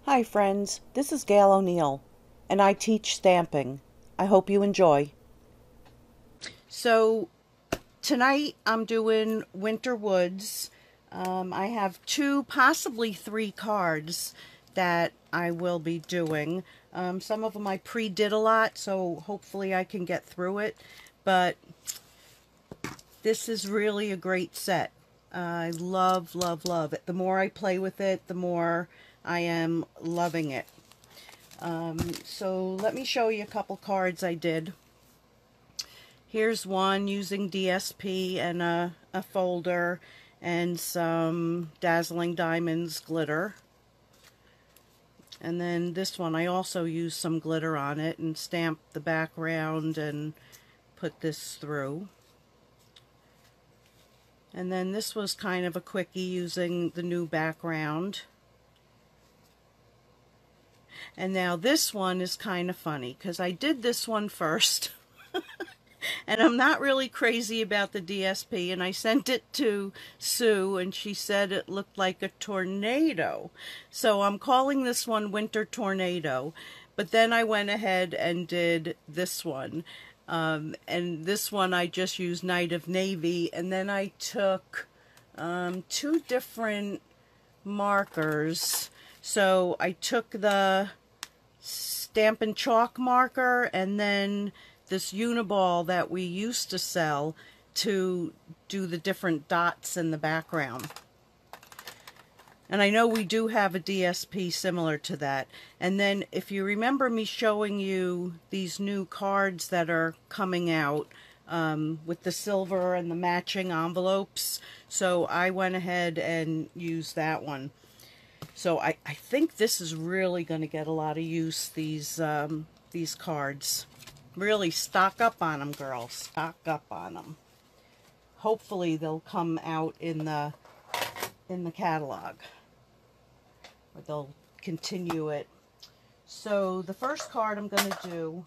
Hi friends, this is Gail O'Neill, and I teach stamping. I hope you enjoy. So tonight I'm doing Winter Woods. I have two, possibly three cards that I will be doing. Some of them I pre-did a lot, so hopefully I can get through it. But this is really a great set. I love, love, love it. The more I play with it, the more I am loving it. So let me show you a couple cards I did. Here's one using DSP and a folder and some Dazzling Diamonds glitter. And then this one I also used some glitter on it and stamped the background and put this through. And then this was kind of a quickie using the new background. And now this one is kind of funny because I did this one first. And I'm not really crazy about the DSP, and I sent it to Sue, and she said it looked like a tornado. So I'm calling this one Winter Tornado. But then I went ahead and did this one. And this one I just used Night of Navy, and then I took two different markers. So I took the Stampin' Chalk marker and then this Uniball that we used to sell to do the different dots in the background. And I know we do have a DSP similar to that. And then if you remember me showing you these new cards that are coming out with the silver and the matching envelopes, so I went ahead and used that one. So I think this is really going to get a lot of use, these cards. Really stock up on them, girls. Stock up on them. Hopefully they'll come out in the catalog, or they'll continue it. So the first card I'm going to do,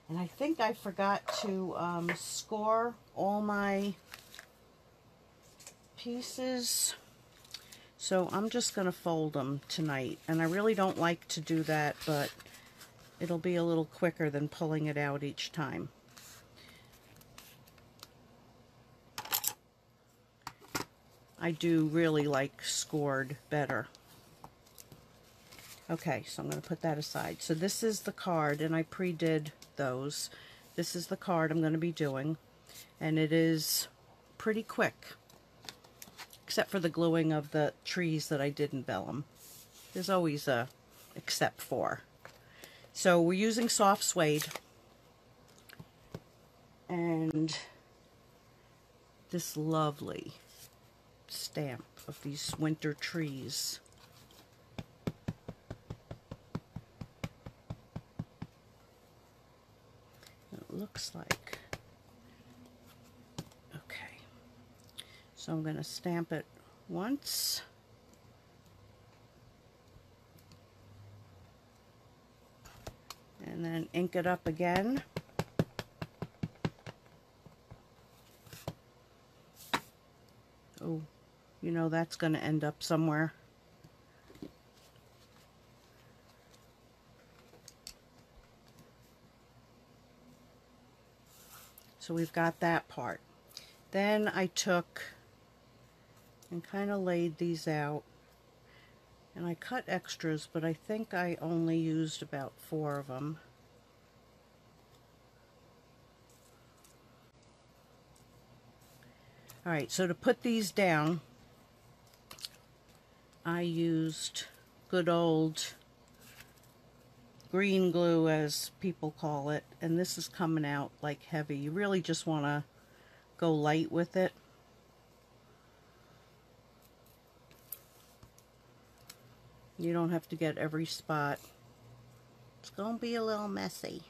and I think I forgot to score all my pieces. So I'm just going to fold them tonight. And I really don't like to do that, but it'll be a little quicker than pulling it out each time. I do really like scored better. Okay, so I'm going to put that aside. So this is the card, and I pre-did those. This is the card I'm going to be doing, and it is pretty quick, except for the gluing of the trees that I did in vellum. There's always a except for. So we're using soft suede, and this lovely stamp of these winter trees. It looks like, okay, so I'm going to stamp it once. And then ink it up again. Oh, you know that's going to end up somewhere. So we've got that part. Then I took and kind of laid these out. And I cut extras, but I think I only used about 4 of them. Alright, so to put these down, I used good old green glue, as people call it, and this is coming out like heavy. You really just want to go light with it. You don't have to get every spot. It's going to be a little messy.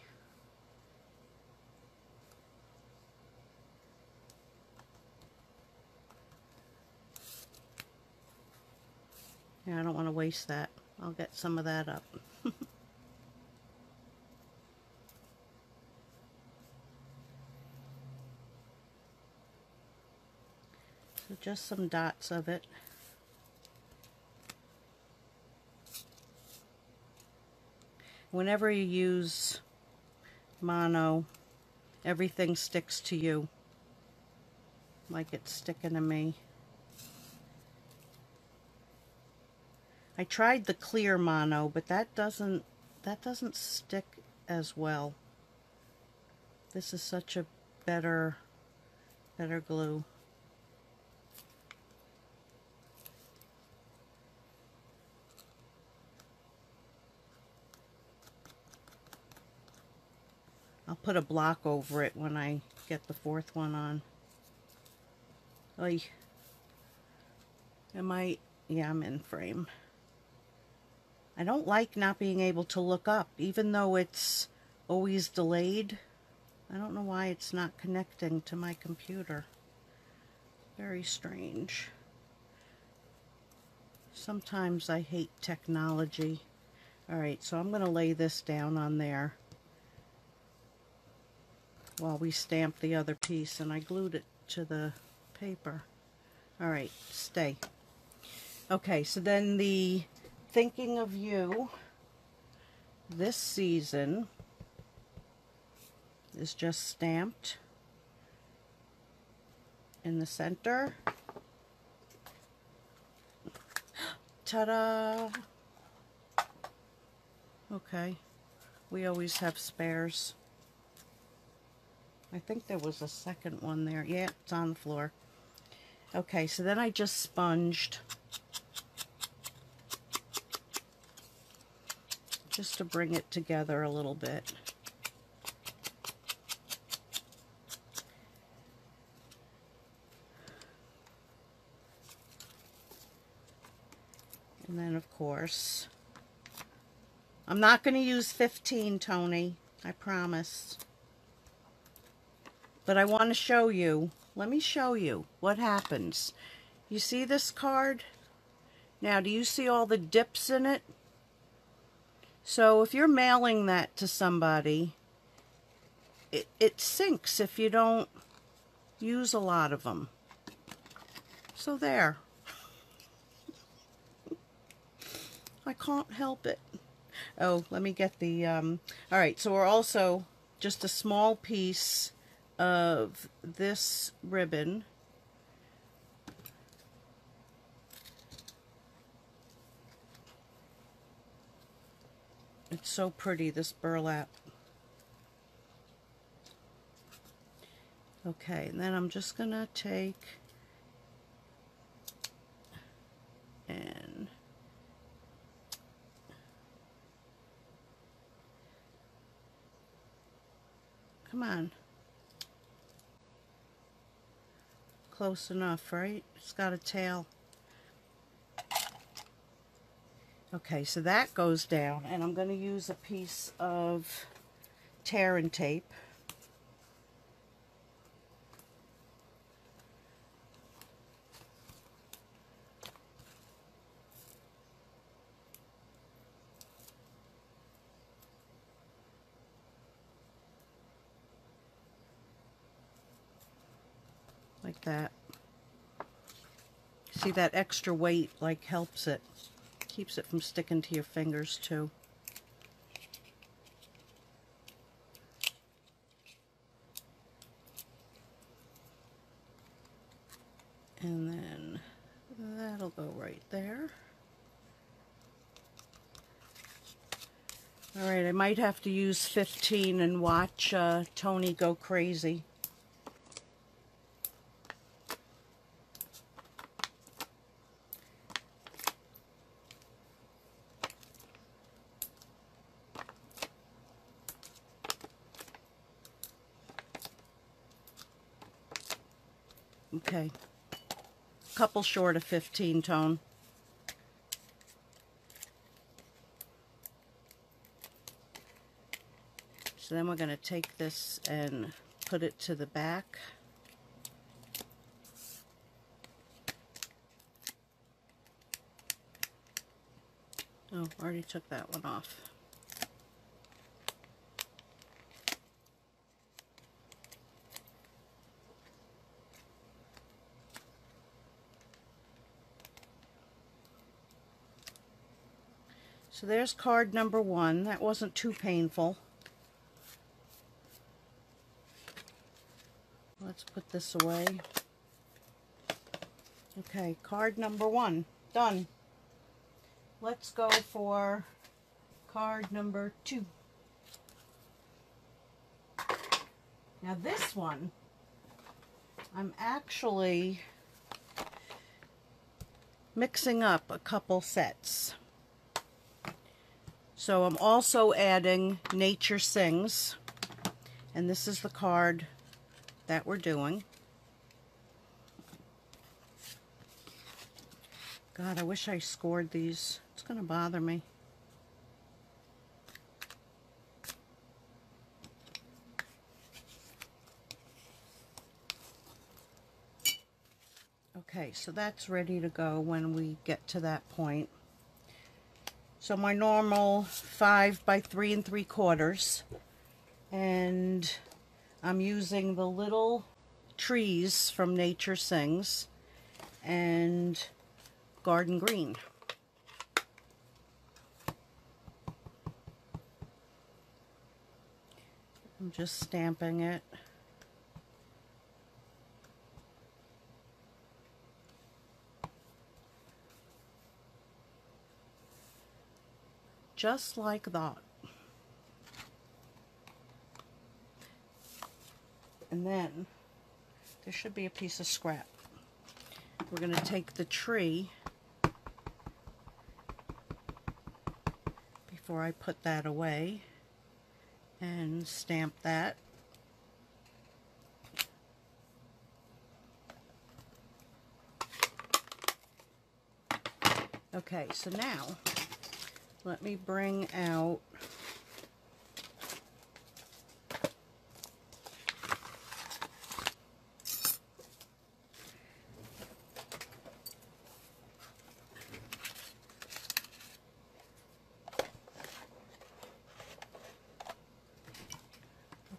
Yeah, I don't want to waste that. I'll get some of that up. So just some dots of it. Whenever you use mono, everything sticks to you like it's sticking to me. I tried the clear mono, but that doesn't stick as well. This is such a better glue. I'll put a block over it when I get the fourth one on. Oy. Yeah, I'm in frame. I don't like not being able to look up, even though it's always delayed. I don't know why it's not connecting to my computer. Very strange. Sometimes I hate technology. Alright, so I'm going to lay this down on there while we stamp the other piece, and I glued it to the paper. Alright, stay. Okay, so then the Thinking of You this season is just stamped in the center. Ta-da! Okay, we always have spares. I think there was a second one there. Yeah, it's on the floor. Okay, so then I just sponged just to bring it together a little bit. And then, of course, I'm not going to use 15, Tony. I promise. But I want to show you. Let me show you what happens. You see this card? Now, do you see all the dips in it? So if you're mailing that to somebody, it sinks if you don't use a lot of them. So there. I can't help it. Oh, let me get the, all right, so we're also just a small piece of this ribbon. It's so pretty, this burlap. Okay, and then I'm just gonna take and come on. Close enough, right? It's got a tail. Okay, so that goes down, and I'm going to use a piece of tear and tape. Like that. See, that extra weight like helps it. Keeps it from sticking to your fingers too. And then that'll go right there. Alright, I might have to use 15 and watch Tony go crazy. Okay, couple short of 15, Tone. So then we're going to take this and put it to the back. Oh, already took that one off. So there's card number 1. That wasn't too painful. Let's put this away. Okay, card number 1, done. Let's go for card number 2. Now this one, I'm actually mixing up a couple sets. So I'm also adding Nature Sings, and this is the card that we're doing. God, I wish I scored these. It's going to bother me. Okay, so that's ready to go when we get to that point. So my normal 5 by 3 3/4, and I'm using the little trees from Nature Sings and Garden Green. I'm just stamping it. Just like that. And then there should be a piece of scrap. We're going to take the tree before I put that away and stamp that. Okay, so now let me bring out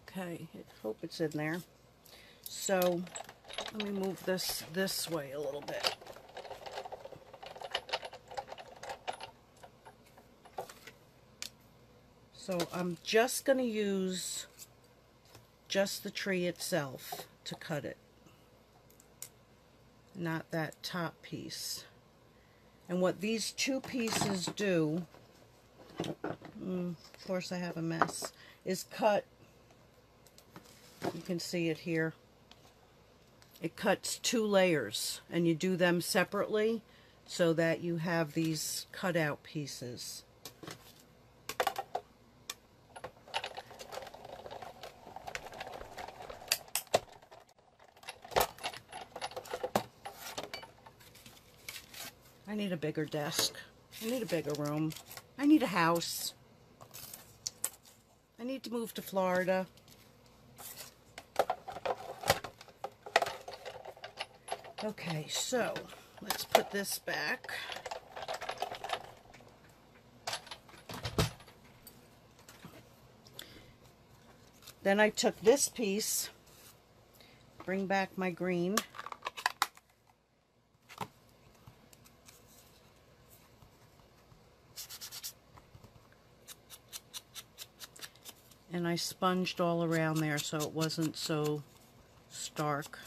okay, I hope it's in there. So let me move this way a little bit. So I'm just going to use just the tree itself to cut it, not that top piece. And what these 2 pieces do, of course I have a mess, is cut, you can see it here, it cuts 2 layers, and you do them separately so that you have these cutout pieces. I need a bigger desk. I need a bigger room. I need a house. I need to move to Florida. Okay, so let's put this back. Then I took this piece, bring back my green, and I sponged all around there so it wasn't so stark.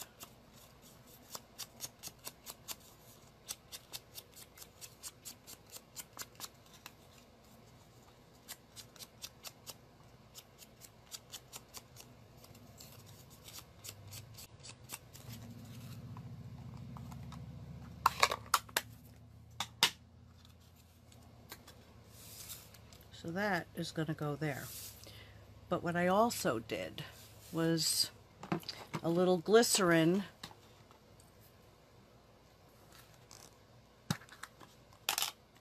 So that is going to go there. But what I also did was a little glycerin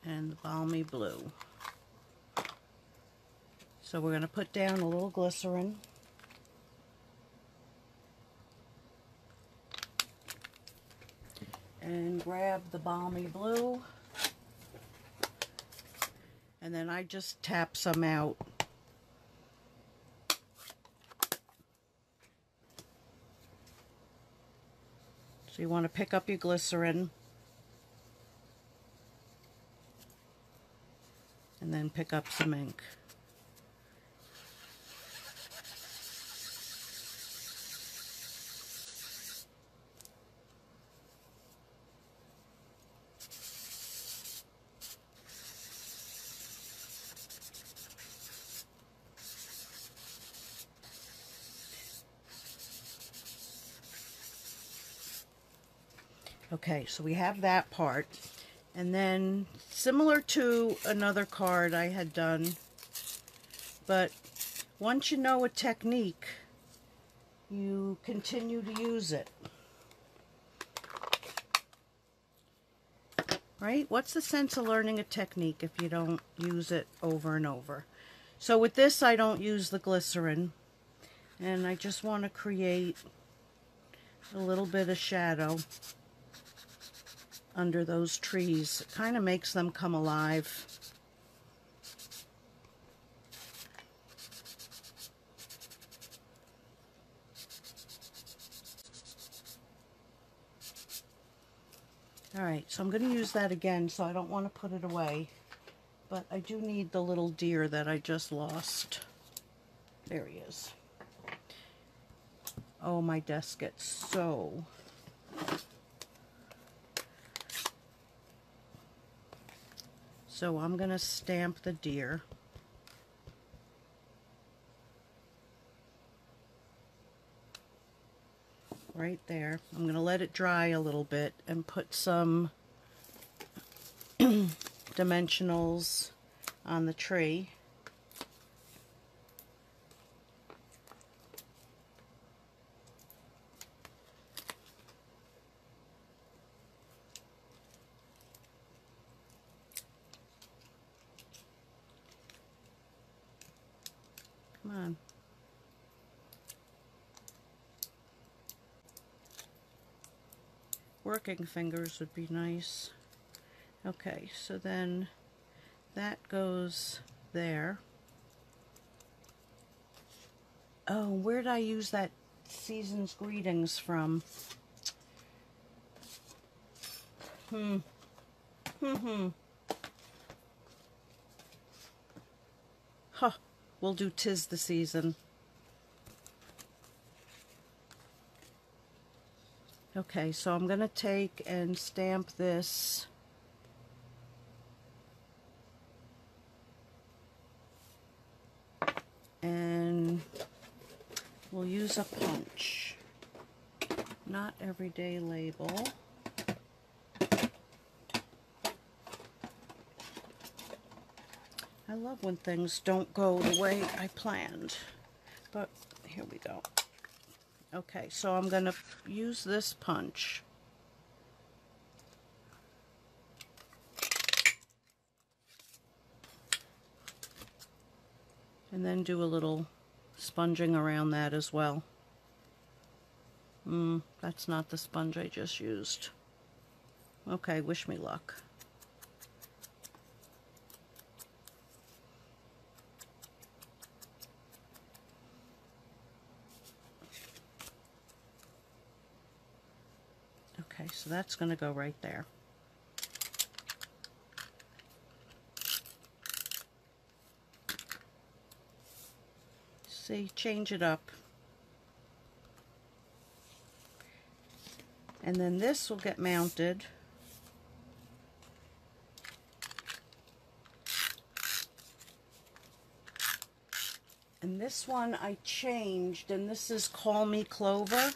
and the balmy blue. So we're going to put down a little glycerin. And grab the balmy blue. And then I just tap some out. So you want to pick up your glycerin. And and then pick up some ink. Okay, so we have that part, and then similar to another card I had done, but once you know a technique, you continue to use it. Right? What's the sense of learning a technique if you don't use it over and over? So with this, I don't use the glycerin, and I just want to create a little bit of shadow under those trees. It kind of makes them come alive. Alright, so I'm going to use that again, so I don't want to put it away. But I do need the little deer that I just lost. There he is. Oh, my desk gets so... So I'm going to stamp the deer. Right there. I'm going to let it dry a little bit and put some dimensionals on the tree. Come on. Working fingers would be nice. Okay, so then that goes there. Oh, where did I use that Season's Greetings from? Huh. We'll do 'Tis the Season. Okay, so I'm going to take and stamp this. And we'll use a punch. Not everyday label. I love when things don't go the way I planned. But here we go. Okay, so I'm going to use this punch. And then do a little sponging around that as well. That's not the sponge I just used. Okay, wish me luck. Okay, so that's going to go right there. See, change it up. And then this will get mounted. And this one I changed, and this is Call Me Clover.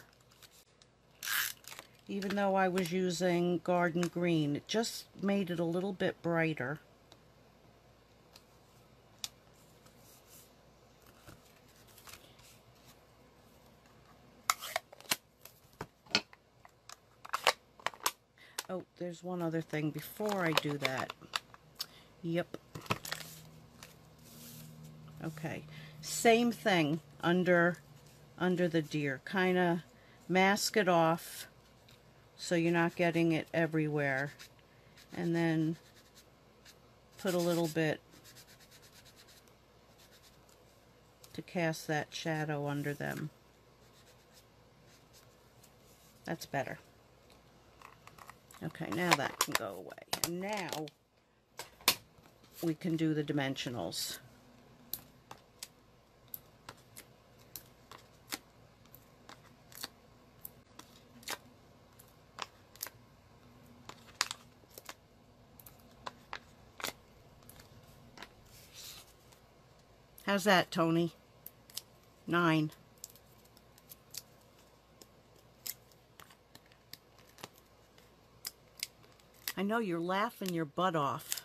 Even though I was using Garden Green, it just made it a little bit brighter. Oh, there's one other thing before I do that. Yep. Okay. Same thing under the deer. Kind of mask it off so you're not getting it everywhere. And then put a little bit to cast that shadow under them. That's better. Okay, now that can go away. And now we can do the dimensionals. How's that, Tony? 9. I know you're laughing your butt off.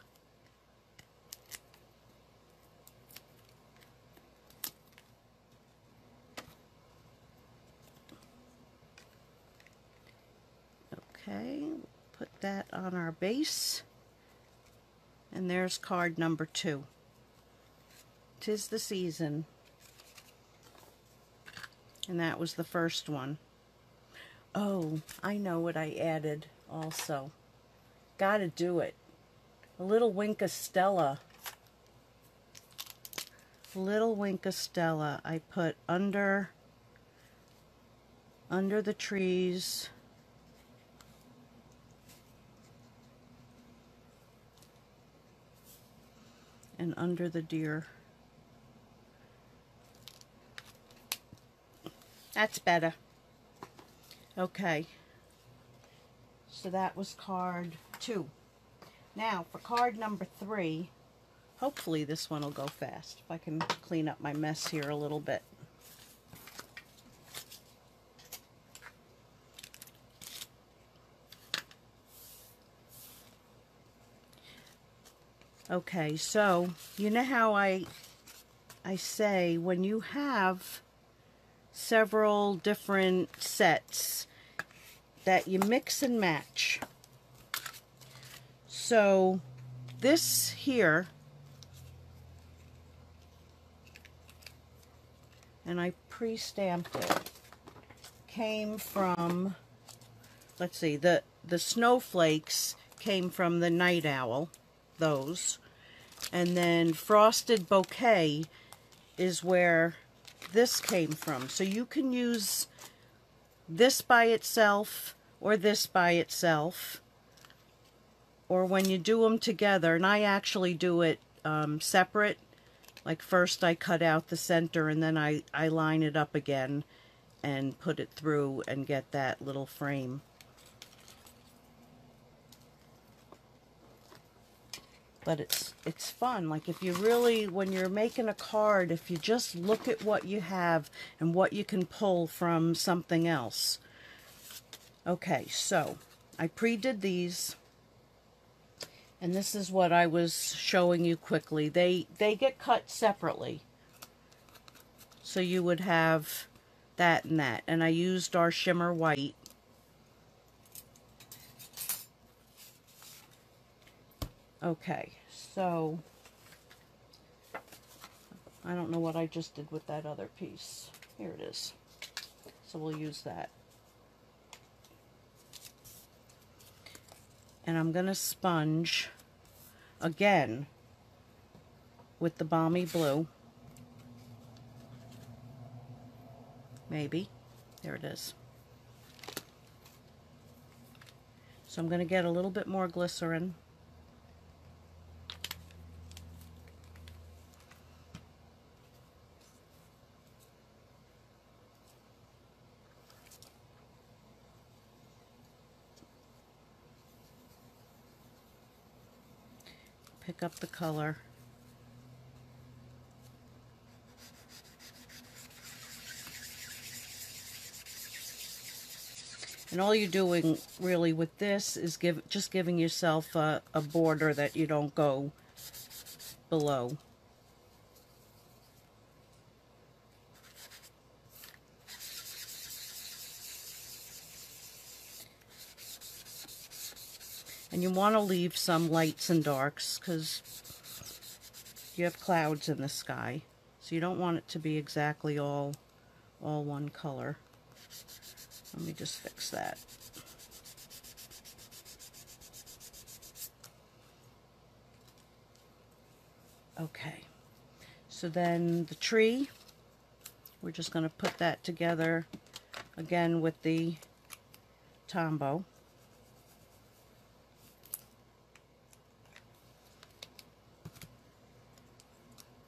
Okay, put that on our base. And there's card number 2. 'Tis the season. And that was the first one. Oh, I know what I added also. Gotta do it. A little wink of Stella. Little wink of Stella I put under the trees. And under the deer. That's better. Okay. So that was card 2. Now for card number 3, hopefully this one will go fast. If I can clean up my mess here a little bit. Okay, so you know how I say when you have several different sets that you mix and match. So this here, and I pre-stamped it, came from, let's see, the snowflakes came from the night owl, those, and then Frosted Bouquet is where this came from. So you can use this by itself or this by itself, or when you do them together, and I actually do it separate. Like first I cut out the center and then I line it up again and put it through and get that little frame. But it's fun. Like if you really, when you're making a card, if you just look at what you have and what you can pull from something else. Okay, so I pre-did these, and this is what I was showing you quickly. They get cut separately. So you would have that and that. And I used our shimmer white. Okay, so I don't know what I just did with that other piece. Here it is. So we'll use that. And I'm going to sponge again with the Balmy Blue. Maybe. There it is. So I'm going to get a little bit more glycerin. Pick up the color. And all you're doing really with this is just giving yourself a border that you don't go below. And you want to leave some lights and darks because you have clouds in the sky. So you don't want it to be exactly all one color. Let me just fix that. Okay. So then the tree, we're just going to put that together again with the Tombow.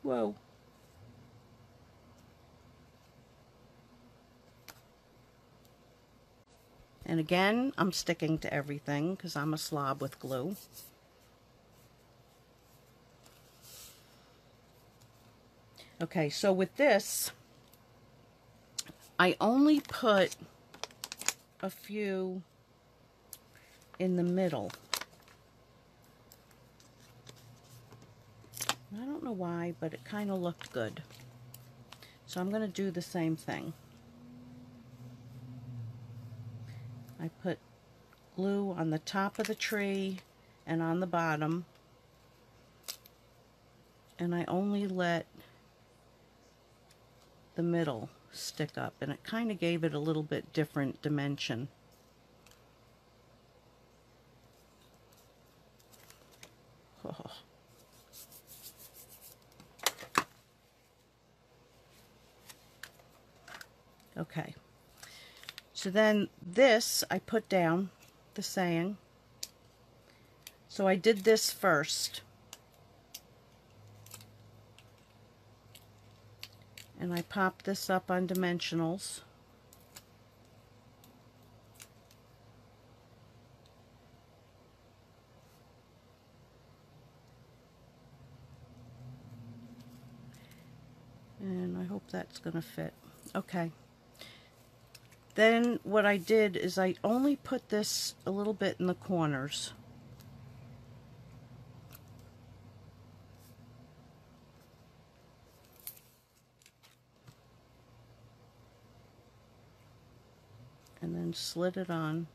Whoa. And again, I'm sticking to everything because I'm a slob with glue. Okay, so with this, I only put a few in the middle. I don't know why, but it kind of looked good. So I'm going to do the same thing. I put glue on the top of the tree and on the bottom, and I only let the middle stick up, and it kind of gave it a little bit different dimension. Oh. Okay, so then this I put down the saying. So I did this first, and I popped this up on dimensionals. And I hope that's going to fit. Okay. Then what I did is I only put this a little bit in the corners. And then slid it on.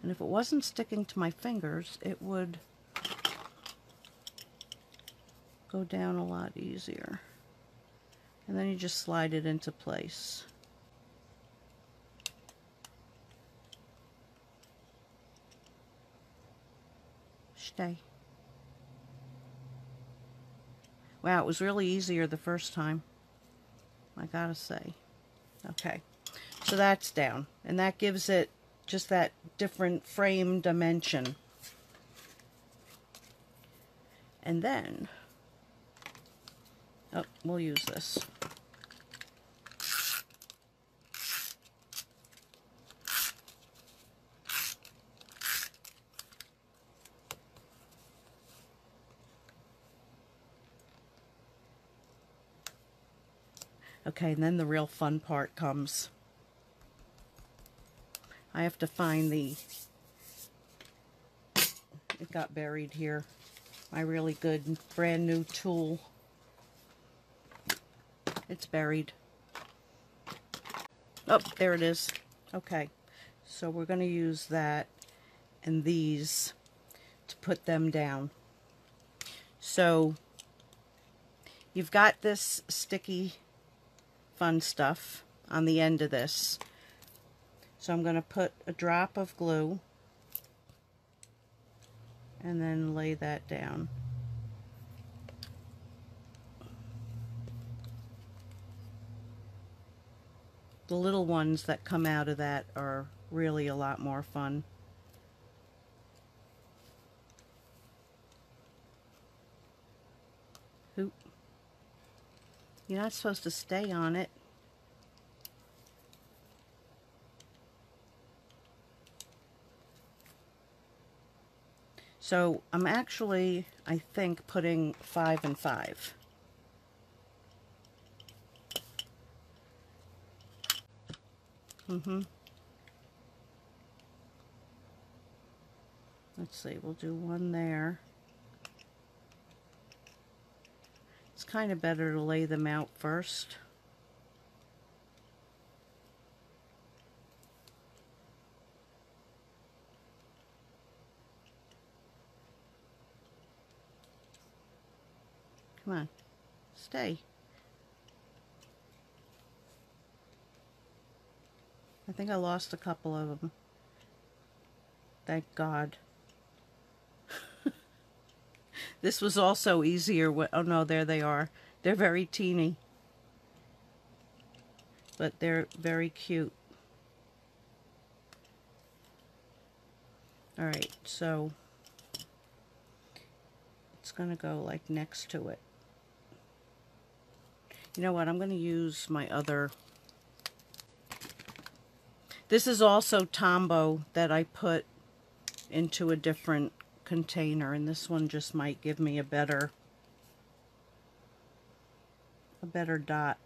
And if it wasn't sticking to my fingers, it would go down a lot easier. And then you just slide it into place. Stay. Wow, it was really easier the first time, I gotta say. Okay, so that's down, and that gives it just that different frame dimension. And then, oh, we'll use this. Okay, and then the real fun part comes. I have to find it got buried here, my really good brand new tool. It's buried. Oh, there it is. Okay, so we're going to use that and these to put them down. So you've got this sticky fun stuff on the end of this. So I'm going to put a drop of glue and then lay that down. The little ones that come out of that are really a lot more fun. Oop. You're not supposed to stay on it. So I'm actually, I think, putting 5 and 5. Let's see, we'll do one there. It's kind of better to lay them out first. Come on, stay. I think I lost a couple of them. Thank God. This was also easier. Oh no, there they are. They're very teeny, but they're very cute. Alright, so it's going to go like next to it. You know what? I'm going to use my other. This is also Tombow that I put into a different container, and this one just might give me a better dot.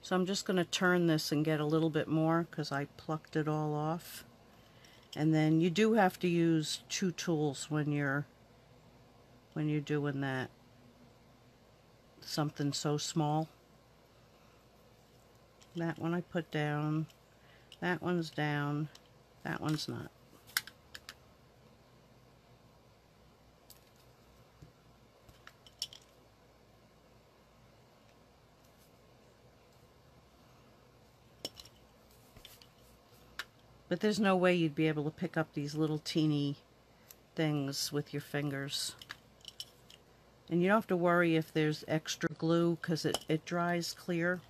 So I'm just going to turn this and get a little bit more because I plucked it all off. And then you do have to use 2 tools when you're doing that. Something so small. That one I put down. That one's down. That one's not. But there's no way you'd be able to pick up these little teeny things with your fingers. And you don't have to worry if there's extra glue because it dries clear.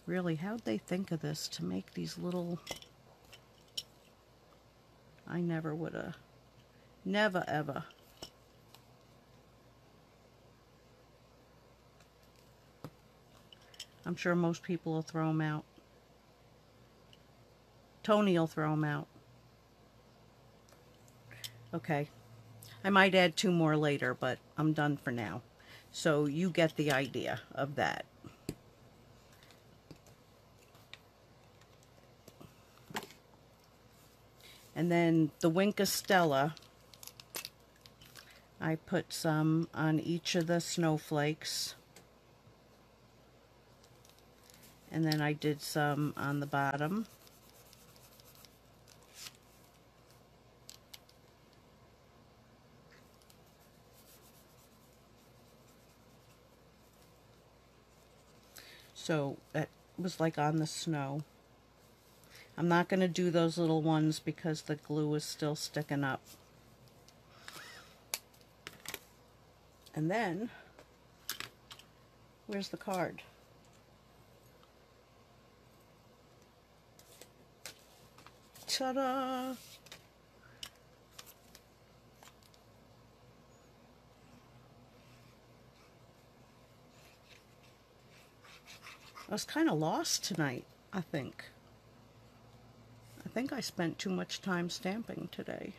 Really, how'd they think of this to make these little... I never would have. Never ever. I'm sure most people will throw them out. Tony will throw them out. Okay. I might add 2 more later, but I'm done for now. So you get the idea of that. And then the Wink of Stella, I put some on each of the snowflakes. And then I did some on the bottom. So that was like on the snow. I'm not going to do those little ones because the glue is still sticking up. And then, where's the card? Ta-da! I was kind of lost tonight, I think. I think I spent too much time stamping today.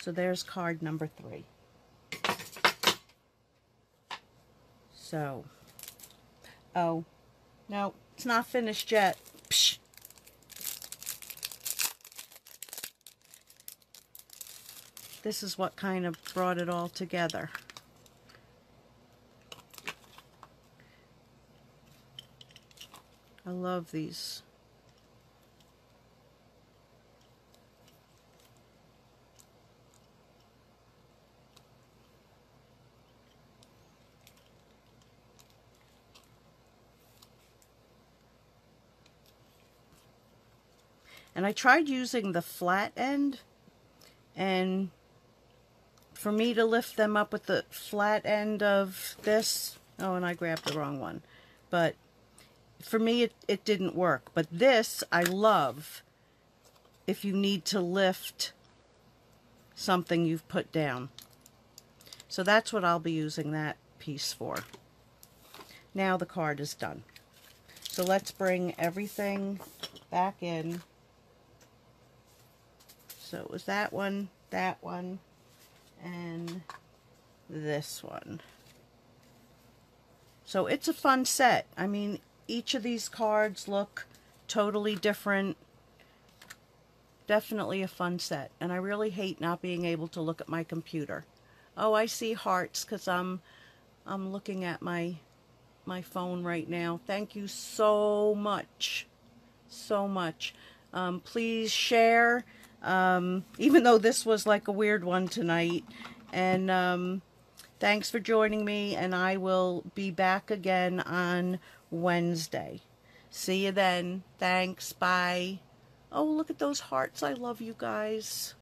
So there's card number 3. So, oh, no, it's not finished yet. Psh. This is what kind of brought it all together. I love these. And I tried using the flat end, and for me to lift them up with the flat end of this, oh, and I grabbed the wrong one, but for me it didn't work. But this I love if you need to lift something you've put down. So that's what I'll be using that piece for. Now the card is done. So let's bring everything back in. So it was that one, and this one. So it's a fun set. I mean, each of these cards look totally different. Definitely a fun set. And I really hate not being able to look at my computer. Oh, I see hearts because I'm looking at my phone right now. Thank you so much. So much. Please share. Even though this was like a weird one tonight. And thanks for joining me, and I will be back again on Wednesday. See you then. Thanks. Bye. Oh, look at those hearts. I love you guys.